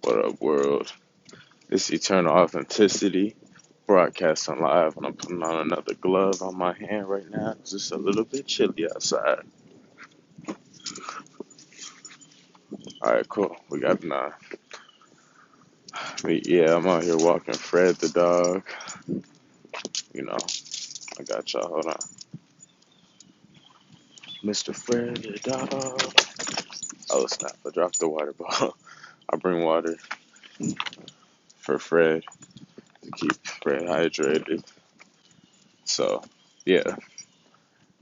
What up, world? It's Eternal Authenticity, broadcasting live, and I'm putting on another glove on my hand right now. It's just a little bit chilly outside. Alright, cool. We got 9. Yeah, I'm out here walking Fred the dog. You know, I got y'all. Hold on. Mr. Fred the dog. Oh, snap. I dropped the water bottle. I bring water for Fred to keep Fred hydrated. So, yeah.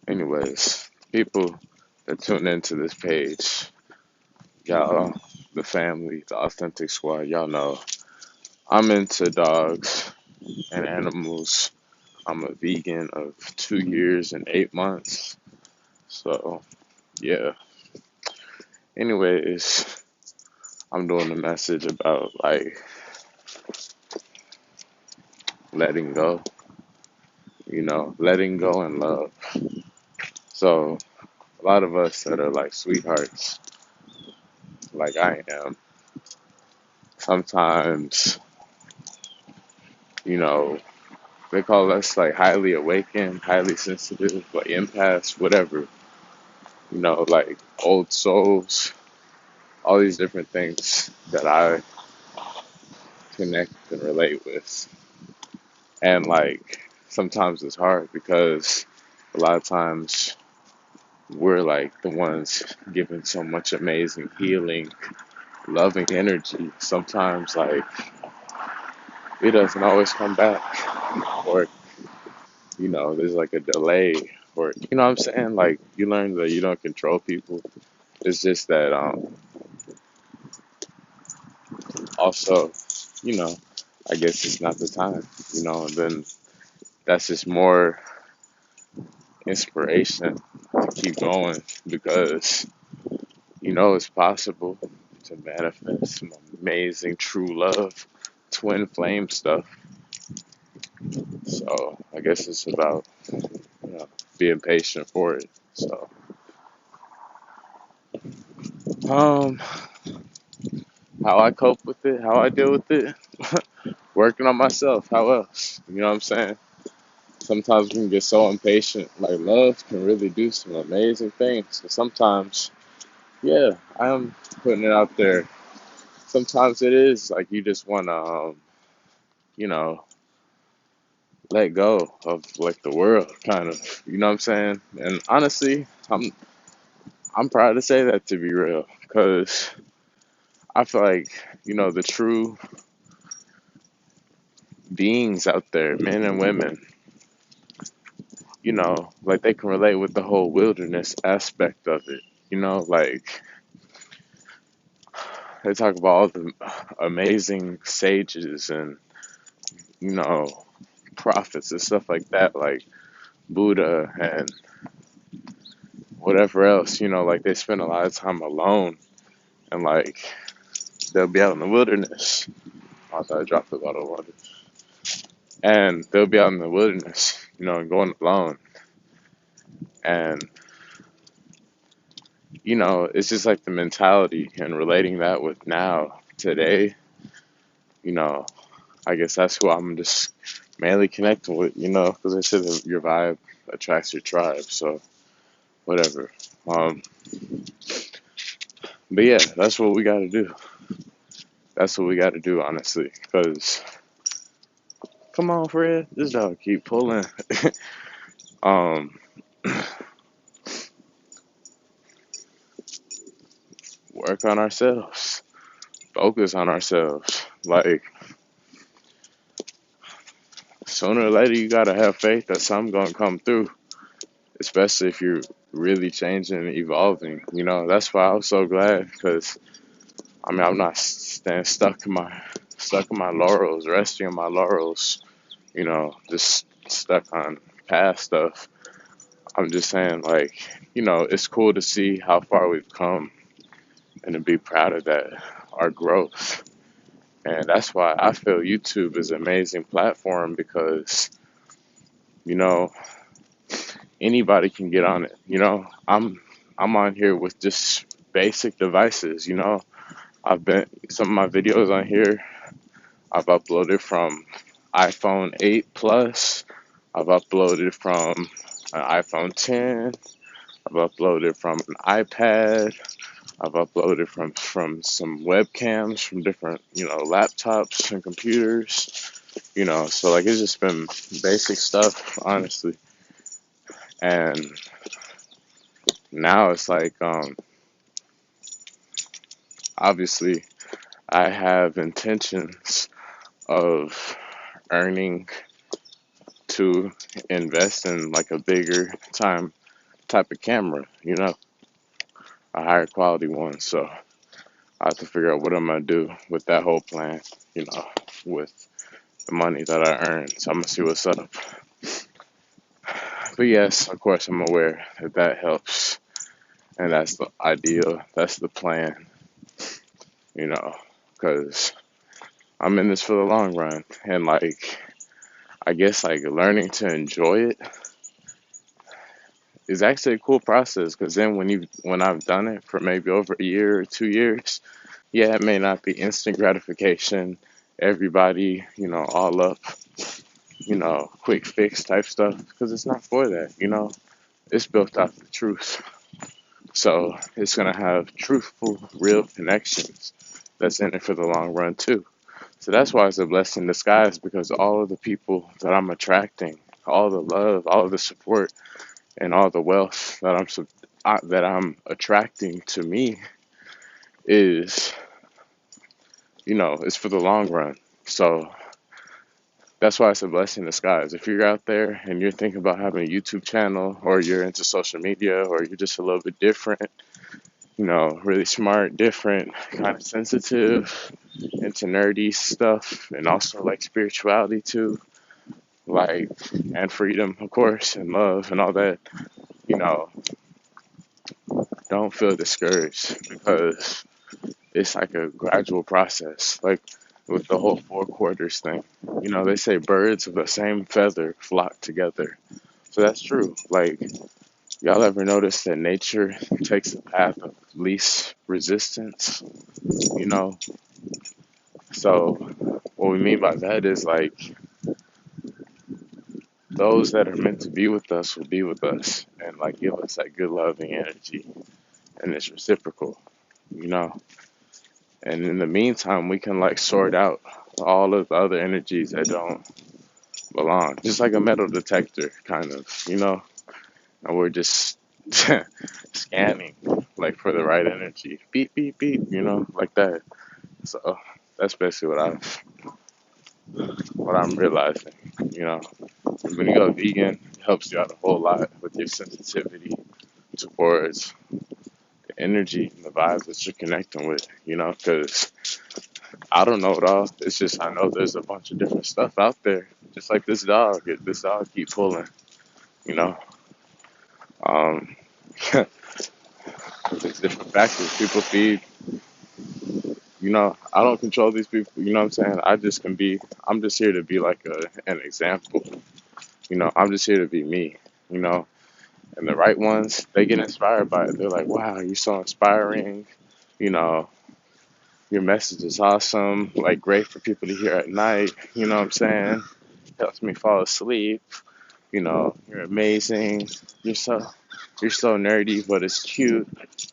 Anyways, people that tune into this page, y'all, the family, the authentic squad, y'all know I'm into dogs and animals. I'm a vegan of 2 years and 8 months. So, yeah. Anyways, I'm doing a message about like letting go, letting go and love. So, a lot of us that are like sweethearts, like I am, sometimes, you know, they call us like highly awakened, highly sensitive, like empaths, whatever, like old souls, all these different things that I connect and relate with. And like sometimes it's hard because a lot of times we're like the ones giving so much amazing healing, loving energy. Sometimes like it doesn't always come back, or there's like a delay, or you know what I'm saying? Like you learn that you don't control people. It's just that also, you know, I guess it's not the time, and then that's just more inspiration to keep going because it's possible to manifest some amazing true love, twin flame stuff. So I guess it's about being patient for it. So um how I cope with it, how I deal with it, working on myself. How else? You know what I'm saying? Sometimes we can get so impatient. Like love can really do some amazing things. So sometimes, yeah, I am putting it out there. Sometimes it is like you just want to, you know, let go of like the world, kind of. You know what I'm saying? And honestly, I'm proud to say that, to be real, because I feel like the true beings out there, men and women, like they can relate with the whole wilderness aspect of it. Like they talk about all the amazing sages and you know prophets and stuff like that, like Buddha and whatever else. Like they spend a lot of time alone, and like they'll be out in the wilderness. I thought I dropped a bottle of water. And they'll be out in the wilderness, and going alone. And it's just like the mentality and relating that with now, today. You know, I guess that's who I'm just mainly connecting with. Because they said that your vibe attracts your tribe. So whatever. Um, but yeah, that's what we got to do. That's what we got to do, honestly. Because come on, Fred, this dog keep pulling. um, work on ourselves. Focus on ourselves. Like sooner or later, you gotta have faith that something gonna come through. Especially if you're really changing and evolving. That's why I was so glad because I'm not staying stuck in my laurels, resting on my laurels. Just stuck on past stuff. I'm just saying, like, it's cool to see how far we've come and to be proud of that, our growth. And that's why I feel YouTube is an amazing platform because, you know, anybody can get on it. I'm on here with just basic devices. Some of my videos on here, I've uploaded from iPhone 8 Plus. I've uploaded from an iPhone 10. I've uploaded from an iPad. I've uploaded from some webcams from different, laptops and computers, so like it's just been basic stuff, honestly. And now it's like, obviously, I have intentions of earning to invest in like a bigger time type of camera, a higher quality one. So I have to figure out what I'm gonna do with that whole plan, with the money that I earn. So I'm gonna see what's up. But yes, of course, I'm aware that that helps, and that's the ideal. That's the plan, you know, because I'm in this for the long run, and like I guess like learning to enjoy it is actually a cool process. Because then when I've done it for maybe over a year or 2 years, yeah, it may not be instant gratification. Everybody, all up, quick fix type stuff, because it's not for that. It's built off the truth. So it's going to have truthful, real connections that's in it for the long run, too. So that's why it's a blessing in disguise, because all of the people that I'm attracting, all the love, all of the support, and all the wealth that I'm attracting to me is, it's for the long run. So that's why it's a blessing in disguise. If you're out there and you're thinking about having a YouTube channel, or you're into social media, or you're just a little bit different, really smart, different, kind of sensitive, into nerdy stuff, and also like spirituality too, like, and freedom, of course, and love and all that, you know, don't feel discouraged, because it's like a gradual process. Like with the whole four quarters thing, they say birds of the same feather flock together. So that's true. Like, y'all ever notice that nature takes the path of least resistance? You know, so what we mean by that is like those that are meant to be with us will be with us and like give us that good loving energy, and it's reciprocal, you know. And in the meantime, we can like sort out all of the other energies that don't belong, just like a metal detector, kind of, And we're just scanning like for the right energy, beep beep beep, like that. So that's basically what I'm realizing, you know. When you go vegan, it helps you out a whole lot with your sensitivity towards the energy and the vibes that you're connecting with, because I don't know it all. It's just I know there's a bunch of different stuff out there, just like this dog. This dog keep pulling, you know. Um, there's different factors. People feed, I don't control these people, you know what I'm saying? I'm just here to be like an example, I'm just here to be me, you know. And the right ones, they get inspired by it. They're like, wow, you're so inspiring. You know, your message is awesome. Like, great for people to hear at night. You know what I'm saying? Helps me fall asleep. You're amazing. You're so, you're so nerdy, but it's cute.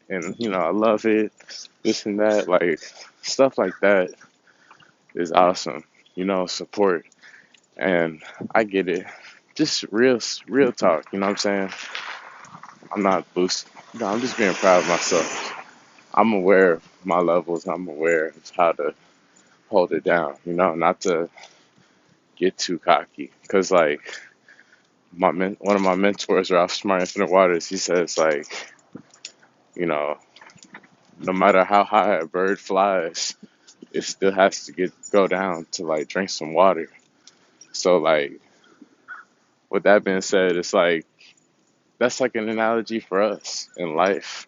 And, I love it. This and that. Like, stuff like that is awesome. Support. And I get it. Just real talk. You know what I'm saying? I'm not boosting. No, I'm just being proud of myself. I'm aware of my levels. I'm aware of how to hold it down, not to get too cocky. Because, like, one of my mentors, Ralph Smart Infinite Waters, he says, like, you know, no matter how high a bird flies, it still has to go down to, like, drink some water. So, like, with that being said, it's like, that's like an analogy for us in life,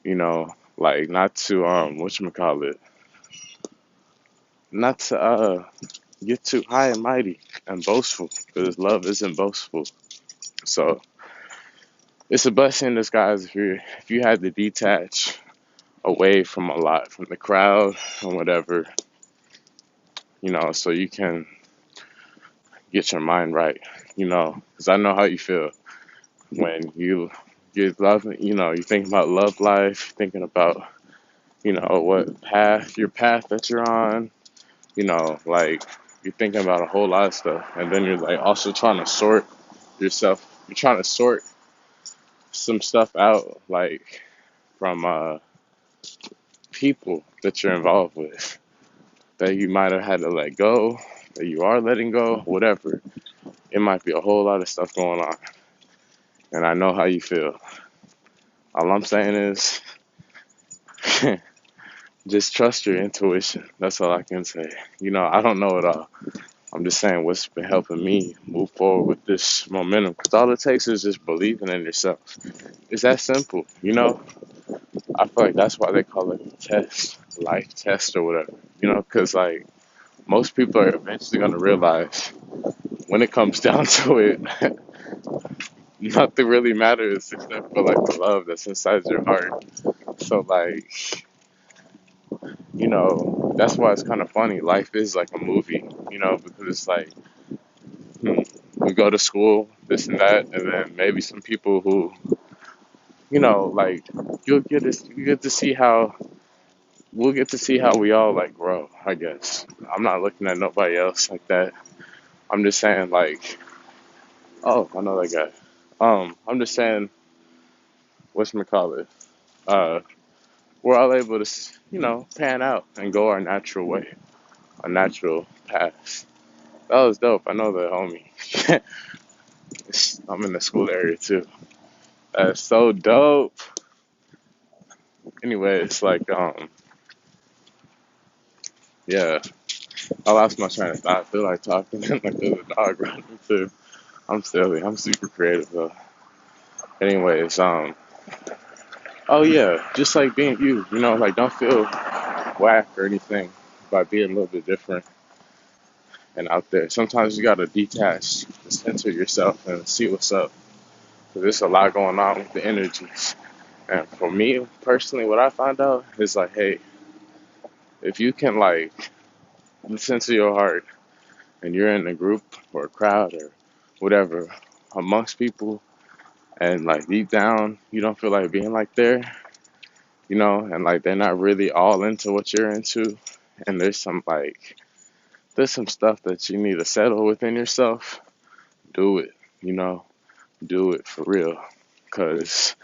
like not to, whatchamacallit, not to, get too high and mighty and boastful, because love isn't boastful. So it's a blessing in disguise if you had to detach away from a lot, from the crowd and whatever, so you can get your mind right, because I know how you feel when you love, you think about love life, thinking about, what your path that you're on, like you're thinking about a whole lot of stuff. And then you're like also trying to sort yourself, you're trying to sort some stuff out, like from people that you're involved with that you might have had to let go, that you are letting go, whatever. It might be a whole lot of stuff going on. And I know how you feel. All I'm saying is just trust your intuition. That's all I can say. I don't know it all. I'm just saying what's been helping me move forward with this momentum. Because all it takes is just believing in yourself. It's that simple. I feel like that's why they call it a test, life test or whatever. Because like most people are eventually going to realize when it comes down to it, nothing really matters except for like the love that's inside your heart. So like, that's why it's kind of funny. Life is like a movie, because it's like we go to school, this and that, and then maybe some people who, like you get to see how we'll get to see how we all like grow. I guess I'm not looking at nobody else like that. I'm just saying like, oh, I know that guy. I'm just saying, whatchamacallit, uh, we're all able to, pan out and go our natural way, our natural path. That was dope. I know that, homie. I'm in the school area too. That's so dope. Anyway, it's like, yeah, I lost my train of thought. I feel like talking and like there's a dog running too. I'm silly. I'm super creative though. Anyways, oh yeah, just like being you, like don't feel whack or anything by being a little bit different and out there. Sometimes you gotta detach, center yourself, and see what's up. Cause there's a lot going on with the energies. And for me personally, what I find out is like, hey, if you can like listen to your heart and you're in a group or a crowd or whatever amongst people and like deep down you don't feel like being like there, and like they're not really all into what you're into, and there's some stuff that you need to settle within yourself, do it, you know, do it for real. Cause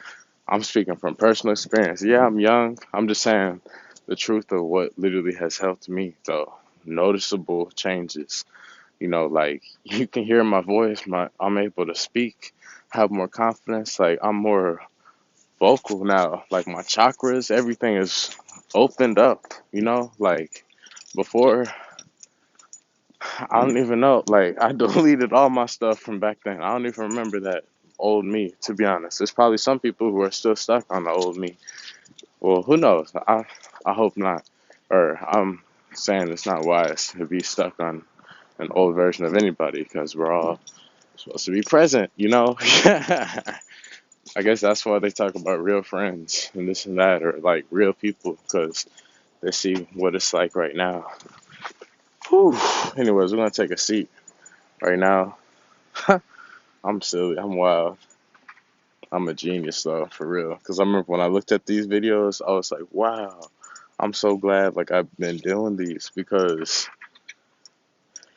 I'm speaking from personal experience. Yeah, I'm young. I'm just saying the truth of what literally has helped me though. Noticeable changes. Like you can hear my voice, I'm able to speak, have more confidence, like I'm more vocal now. Like my chakras, everything is opened up, like before I don't even know. Like I deleted all my stuff from back then. I don't even remember that old me, to be honest. There's probably some people who are still stuck on the old me. Well, who knows? I hope not. Or I'm saying it's not wise to be stuck on an old version of anybody because we're all supposed to be present, I guess that's why they talk about real friends and this and that, or like real people, because they see what it's like right now. Whew. Anyways, we're gonna take a seat right now. I'm silly. I'm wild. I'm a genius though, for real. Because I remember when I looked at these videos, I was like, wow. I'm so glad like I've been doing these because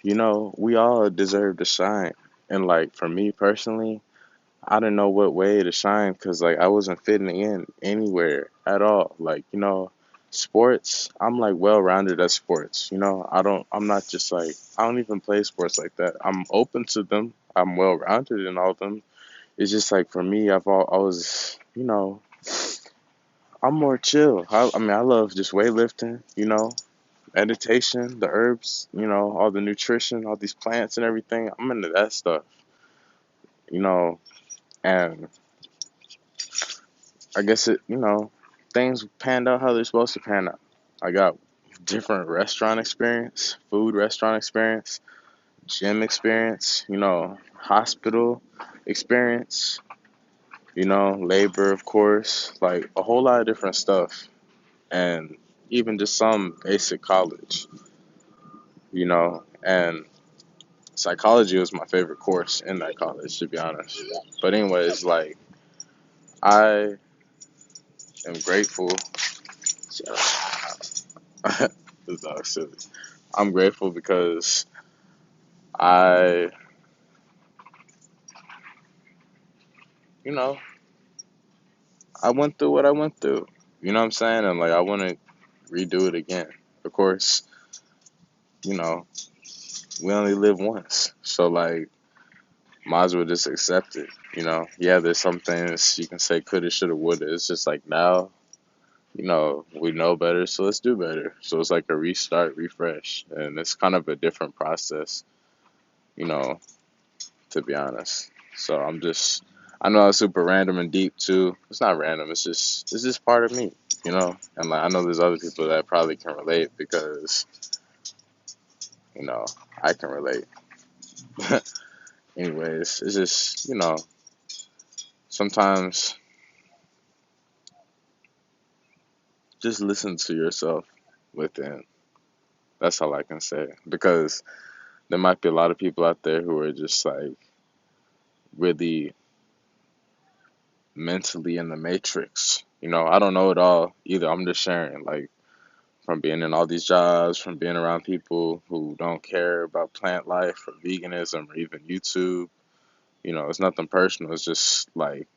we all deserve to shine. And like for me personally, I didn't know what way to shine because like I wasn't fitting in anywhere at all. Like, sports, I'm like well rounded at sports. I'm not just like I don't even play sports like that. I'm open to them. I'm well rounded in all of them. It's just like for me, I was, I'm more chill. I mean, I love just weightlifting, meditation, the herbs, all the nutrition, all these plants and everything. I'm into that stuff, you know, and I guess things panned out how they're supposed to pan out. I got different restaurant experience, food restaurant experience, gym experience, hospital experience, labor, of course, like a whole lot of different stuff. and even just some basic college, and psychology was my favorite course in that college, to be honest. But anyways, like, I am grateful. This dog's silly. I'm grateful because I, you know, I went through what I went through. You know what I'm saying? And like, I want to redo it again. Of course, you know, we only live once. So like, might as well just accept it. Yeah, there's some things you can say coulda, shoulda, woulda. It's just like now, we know better, so let's do better. So it's like a restart, refresh, and it's kind of a different process, you know, to be honest. So I know it's super random and deep too. It's not random. It's just part of me, And like I know there's other people that probably can relate because, you know, I can relate. Anyways, it's just, sometimes just listen to yourself within. That's all I can say because there might be a lot of people out there who are just like really mentally in the matrix. I don't know it all either. I'm just sharing, like, from being in all these jobs, from being around people who don't care about plant life or veganism or even YouTube. It's nothing personal. It's just like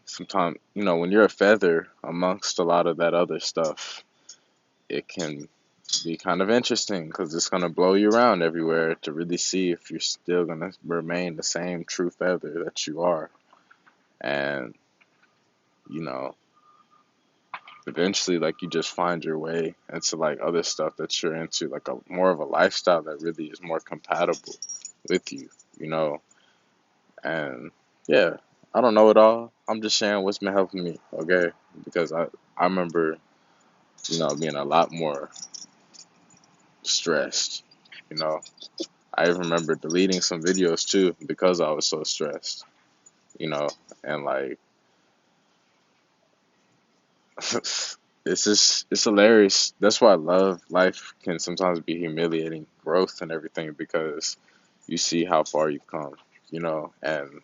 sometimes, when you're a feather amongst a lot of that other stuff, it can be kind of interesting because it's going to blow you around everywhere to really see if you're still going to remain the same true feather that you are. And, you know, eventually, like, you just find your way into like other stuff that you're into, like a more of a lifestyle that really is more compatible with you, you know. And yeah, I don't know it all. I'm just sharing what's been helping me, okay? Because I remember, being a lot more stressed, you know. I even remember deleting some videos too because I was so stressed, you know, and like it's hilarious. That's why I love life can sometimes be humiliating, growth and everything, because you see how far you've come, and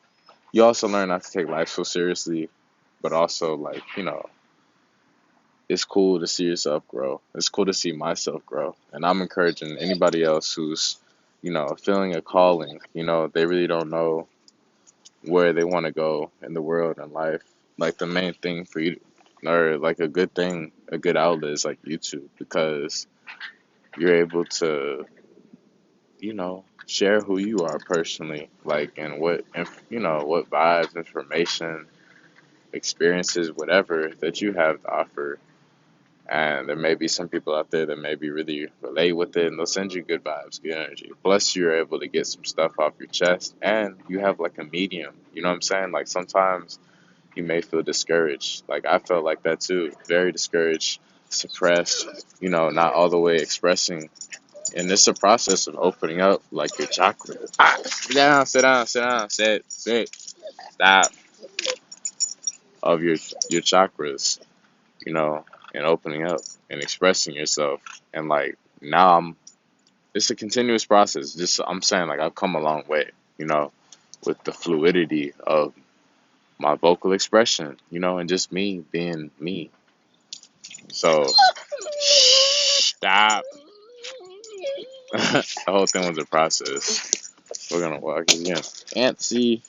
you also learn not to take life so seriously, but also like, it's cool to see yourself grow. It's cool to see myself grow. And I'm encouraging anybody else who's, feeling a calling, they really don't know where they want to go in the world and life. Like the main thing for you, or like a good thing, a good outlet is like YouTube because you're able to, share who you are personally, like and what vibes, information, experiences, whatever that you have to offer. And there may be some people out there that maybe really relate with it and they'll send you good vibes, good energy. Plus, you're able to get some stuff off your chest and you have like a medium. You know what I'm saying? Like sometimes you may feel discouraged. Like I felt like that too. Very discouraged, suppressed, not all the way expressing. And it's a process of opening up like your chakra. Sit down, sit down, sit down, sit, stop. Of your chakras, you know, and opening up and expressing yourself. And like now it's a continuous process. Just I'm saying like I've come a long way, with the fluidity of my vocal expression, and just me being me. So stop. The whole thing was a process. We're gonna walk again. Antsy.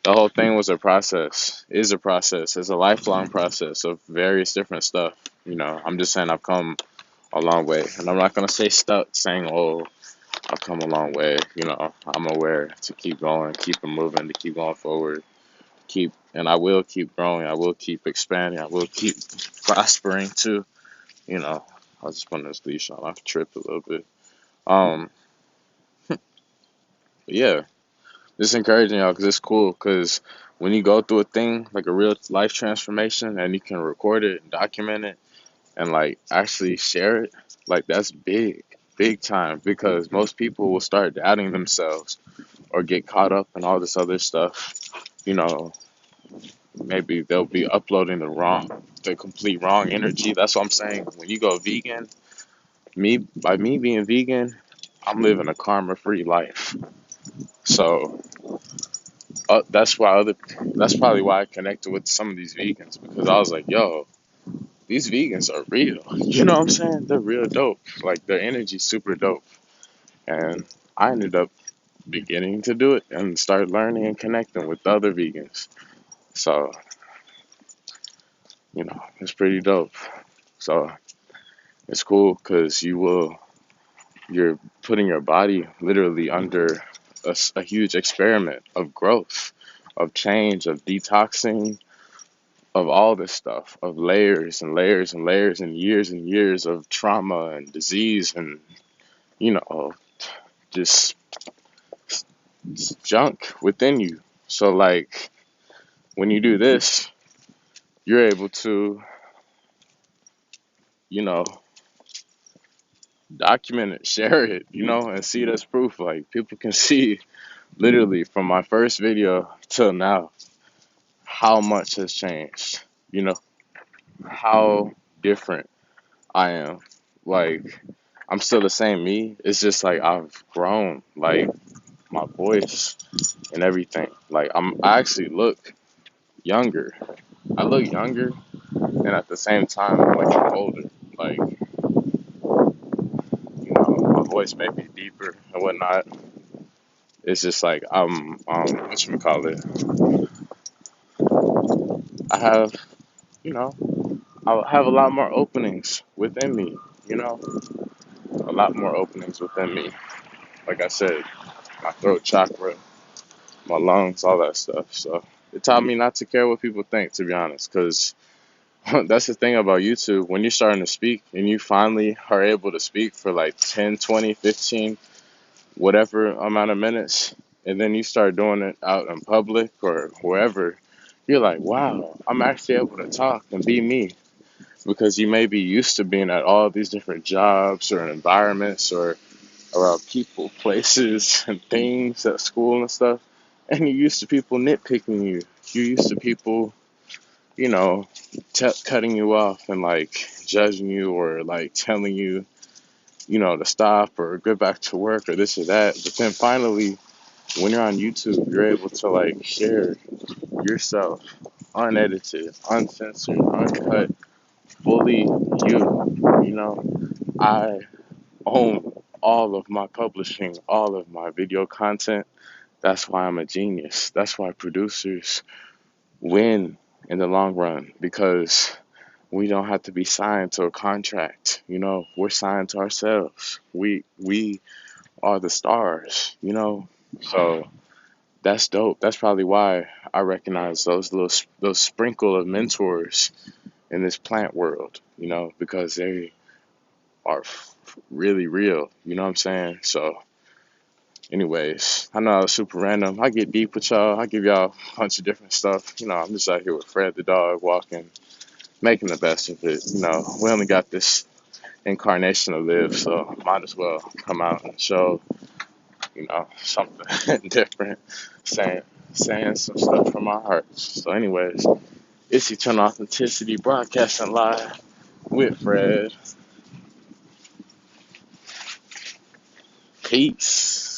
The whole thing was a process. Is a process. It's a lifelong process of various different stuff. I'm just saying I've come a long way. And I'm not going to stay stuck saying, oh, I've come a long way. I'm aware to keep going, keep it moving, to keep going forward, and I will keep growing. I will keep expanding. I will keep prospering too. I was just putting this leash on. I've tripped a little bit. Um, but yeah, just encouraging y'all because it's cool because when you go through a thing like a real life transformation and you can record it, document it, and like actually share it, like that's big time because most people will start doubting themselves or get caught up in all this other stuff, you know, maybe they'll be uploading the complete wrong energy. That's what I'm saying. When you go vegan, by me being vegan, I'm living a karma-free life. So that's probably why I connected with some of these vegans because I was like, yo, these vegans are real. You know what I'm saying? They're real dope. Like their energy's super dope. And I ended up beginning to do it and start learning and connecting with other vegans. So, it's pretty dope. So it's cool because you're putting your body literally under a huge experiment of growth, of change, of detoxing, of all this stuff, of layers and layers and layers and years of trauma and disease and, you know, just junk within you. So, like, when you do this, you're able to, you know, document it, share it, and see it as proof. Like, people can see literally from my first video till now how much has changed, you know, how different I am. Like, I'm still the same me. It's just like I've grown, like my voice and everything. Like I actually look younger. I look younger, and at the same time, I'm like older. Like, my voice may be deeper and whatnot. It's just like whatchamacallit, I have, you know, I have a lot more openings within me, you know, a lot more openings within me. Like I said, my throat chakra, my lungs, all that stuff. So it taught me not to care what people think, to be honest, because that's the thing about YouTube. When you're starting to speak and you finally are able to speak for like 10, 20, 15, whatever amount of minutes, and then you start doing it out in public or wherever, you're like, wow, I'm actually able to talk and be me. Because you may be used to being at all these different jobs or environments or around people, places, and things at school and stuff. And you're used to people nitpicking you. You're used to people, you know, cutting you off and like judging you or like telling you, to stop or go back to work or this or that. But then finally, when you're on YouTube, you're able to like share yourself unedited, uncensored, uncut, fully you. You know, I own all of my publishing, all of my video content. That's why I'm a genius. That's why producers win in the long run because we don't have to be signed to a contract. We're signed to ourselves. We are the stars. So that's dope. That's probably why I recognize those sprinkle of mentors in this plant world. Because they are really real. You know what I'm saying? So, anyways, I know I was super random. I get deep with y'all. I give y'all a bunch of different stuff. I'm just out here with Fred the dog, walking, making the best of it. We only got this incarnation to live, so might as well come out and show, something different, saying some stuff from our hearts. So, anyways, it's Eternal Authenticity broadcasting live with Fred. Peace.